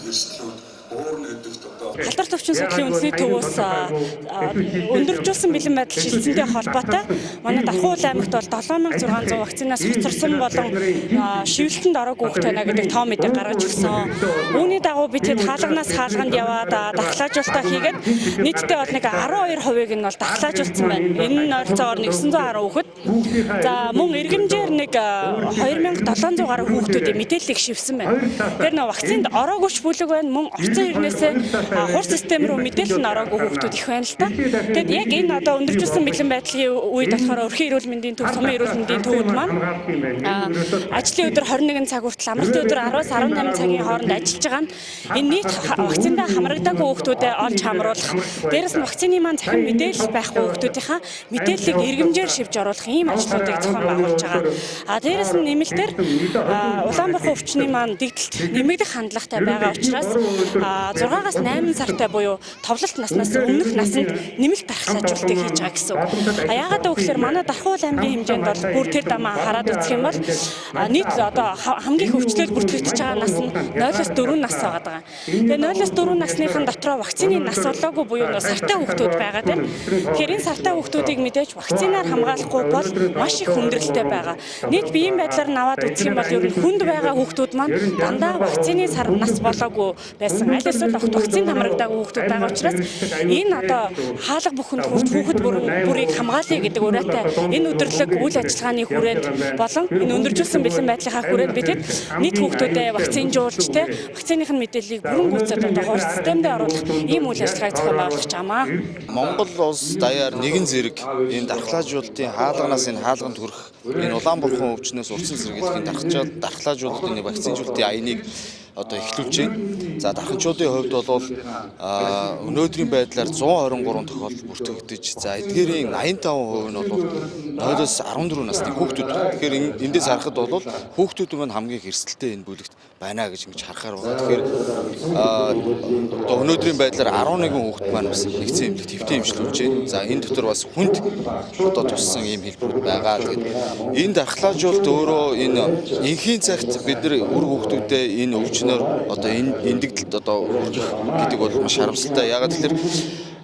эрсдлүүд өөр нэгдэгт одоо Халдвар төвчин судлалын үндэсний төвөөс өндөржүүлсэн бэлэн байдал шилжсэнтэй холбоотой манай Дархуул аймагт бол 7600 вакцинаас хоцорсон болон шивэлтэнд ороогүй хүүхэд байна гэдэг тоо мэдээг гаргаж өгсөн. Үүний дагуу бид хэд хаалганаас хаалганд яваад дархлаажуулалтаа хийгээд нийтдээ бол нэг 12%-ийг нь бол дархлаажуулсан байна. Энэ нь ойролцоогоор 910 хүүхэд. За мөн иргэнжээр нэг 2700 гаруй хүүхдүүдийн мэдээллийг шивсэн байна. Тэр нөө вакцинд ороогүйч бүлэг байна, мөн орцсон ирнээсээ хурц систем рүү мэдээлэл нь ороогүй хүүхдүүд их байна л та. Тэгэд яг энэ одоо өндөржүүлсэн бэлэн байдлын үед болохоор өрхийн эрүүл мэндийн төв, сумын эрүүл мэндийн төвүүд маань ажлын өдөр 21 цаг хүртэл амралтын өдөр 10-аас 18 цагийн хооронд ажиллаж байгаа нь энэ нийт вакциндаа хамрагдаагүй хүүхдүүдэд олж хамруулах, дээрэс нь вакцины маань захин мэдээлэл байхгүй хүүхдүүдийнхаа мэдээллийг иргэмжээр шивж оруулах ийм ажлуудыг зохион байгуулж байгаа. Дээрэс нь нэмэлтээр Улаанбаатар өвчний маань дэгдэлт нэмэгдэх хандлагатай байгаа учраас 6-аас 8 сартай буюу товлолт наснаас өмнөх насанд нэмэлт дархлаажуулалтыг хийж байгаа гэсэн үг. Яагаад гэвэл манай Дархуул аймгийн хэмжээнд бол бүр тэр дамаа хараад үзэх юм бол нийт одоо хамгийн хөвчлөл бүртгэгдэж байгаа нас нь 0-аас 4 нас байгаа. Тэгээ 0-аас 4 насныхан дотроо вакцины нас болоогүй буюу сартай хүүхдүүд байгаа тийм. Тэгэхээр энэ сартай хүүхдүүдийг мэдээж вакцинаар хамгаалахгүй бол маш их хүндрэлтэй байгаа. Нийт биеийн байдлаар наваад үзэх юм бол ер нь хүнд байгаа хүүхдүүд маань дандаа вакцины сар нас болоогүй байсан. Аль эсвэл огт вакцинд хамрагдаагүй хүүхдүүд байгаа учраас энэ одоо хаалга бүхэнд хүүхэд бүрийг хамгаалъя гэдэг уриатай энэ өдөрлөг үйл ажиллагааны хүрээнд болон энэ өндөржүүлсэн бэлэн байдлынхаа хүрээнд бидэд нийт хүүхдүүдэд вакцинжуулж вакциныхын мэдээллийг бүрэн гүйцэд одоо хурц системдээ оруулах ийм үйл ажиллагааг зохион байгуулж байгаамаа. Монгол улс даяар нэгэн зэрэг энэ дархлаажуулалтын хаалганаас энэ хаалганд хүрэх энэ Улаанбаатар өвчнөөс урьдчилан сэргийлэх дархлаажуулалтын вакцинжуулалтын аяныг одоо эхлүүлж байна. За дарханчуудын хувьд бол өнөөдрийн байдлаар 123 тохиолдол бүртгэгдэж, за эдгээрийн 85% нь бол 0-оос 14 насны хүүхдүүд. Тэгэхээр эндээс харахад бол хүүхдүүд маань хамгийн их эрсдэлтэй энэ бүлэгт байна гэж ингэж харахаар байна. Тэгэхээр одоо өнөөдрийн байдлаар 11 хүүхэд маань бас нэгдсэн эмнэлэгт хэвтэн эмчилүүлж байна. За энэ дотор бас хүнд одоо туссан ийм хэлбэрүүд байгаа. Тэгээд энэ дархлаажуулалт өөрөө энэ энхийн цагт бид нар үр хүүхдүүдэд энэ өвчнөр одоо энэ дэгдэлд одоо хүргэх гэдэг бол маш харамсалтай. Ягаад гэвэл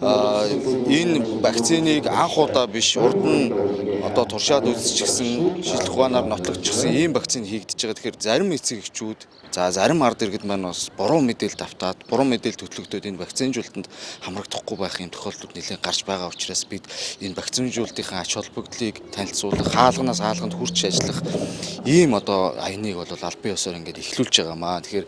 энэ вакциныг анх удаа биш, урд нь одоо туршаад үзчихсэн, шинжлэх ухаанаар нотлогдчихсан ийм вакцин хийгдэж байгаа. Тэгэхээр зарим эцэг эхчүүд, за зарим ард иргэд маань бас буруу мэдээлэл автаад, буруу мэдээлэл төтлөгдөд энэ вакцинжуулалтанд хамрагдахгүй байх юм тохиолдлууд нэлээд гарч байгаа учраас бид энэ вакцинжуулалтынхаа ач холбогдлыг танилцуулах, хаалганаас хаалганд хүрч ажиллах ийм одоо аяныг бол аль бие усаар ингээд эхлүүлж байгаамаа. Тэгэхээр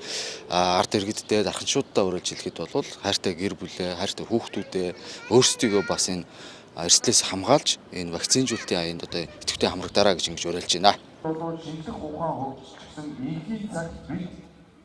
ард иргэдтэй, дарханчуудаа уриалж хэлэхэд бол хайртай гэр бүлээ, хайртай хүүхдүүдээ өөрсдийгөө бас энэ эрсдлээс хамгаалж энэ вакцинжуулалтын аянд одоо идэвхтэй хамрагдаараа гэж ингэж уриалж байна. Шинжлэх ухаан хөгжсөн энхийн цаг